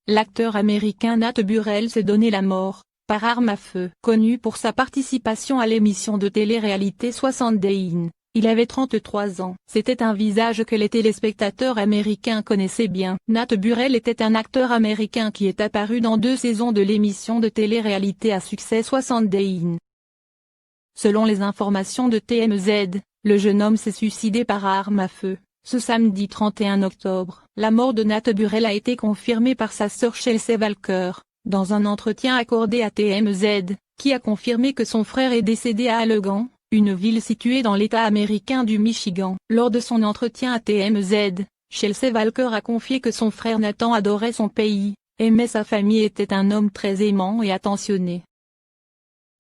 l'acteur américain Nat Burrell s'est donné la mort, par arme à feu. Connu pour sa participation à l'émission de télé-réalité 60 Days In, il avait 33 ans. C'était un visage que les téléspectateurs américains connaissaient bien. Nat Burrell était un acteur américain qui est apparu dans 2 saisons de l'émission de télé-réalité à succès 60 Days In. Selon les informations de TMZ, le jeune homme s'est suicidé par arme à feu, ce samedi 31 octobre. La mort de Nat Burrell a été confirmée par sa sœur Chelsea Walker, dans un entretien accordé à TMZ, qui a confirmé que son frère est décédé à Allegan, une ville située dans l'État américain du Michigan. Lors de son entretien à TMZ, Chelsea Walker a confié que son frère Nathan adorait son pays, aimait sa famille et était un homme très aimant et attentionné.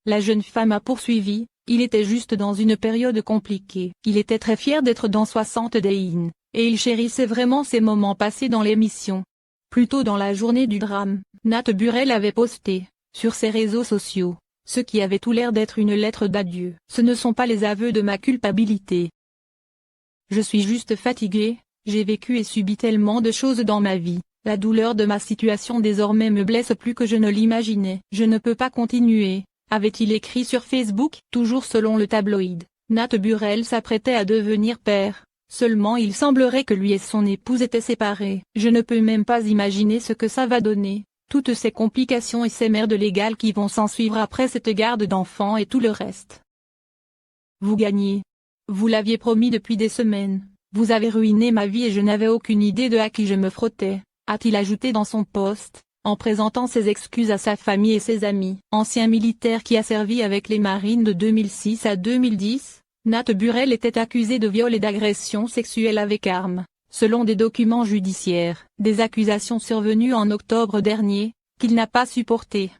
La jeune femme a poursuivi, il était juste dans une période compliquée. Il était très fier d'être dans 60 Days In, et il chérissait vraiment ces moments passés dans l'émission. Plus tôt dans la journée du drame, Nat Burrell avait posté, sur ses réseaux sociaux, ce qui avait tout l'air d'être une lettre d'adieu. Ce ne sont pas les aveux de ma culpabilité. Je suis juste fatigué, j'ai vécu et subi tellement de choses dans ma vie, la douleur de ma situation désormais me blesse plus que je ne l'imaginais. Je ne peux pas continuer, avait-il écrit sur Facebook. Toujours selon le tabloïd, Nat Burrell s'apprêtait à devenir père. Seulement il semblerait que lui et son épouse étaient séparés. Je ne peux même pas imaginer ce que ça va donner, toutes ces complications et ces merdes légales qui vont s'ensuivre après cette garde d'enfants et tout le reste. Vous gagnez. Vous l'aviez promis depuis des semaines, vous avez ruiné ma vie et je n'avais aucune idée de à qui je me frottais, a-t-il ajouté dans son post, en présentant ses excuses à sa famille et ses amis. Ancien militaire qui a servi avec les Marines de 2006 à 2010, Nat Burrell était accusé de viol et d'agression sexuelle avec arme, selon des documents judiciaires. Des accusations survenues en octobre dernier, qu'il n'a pas supportées.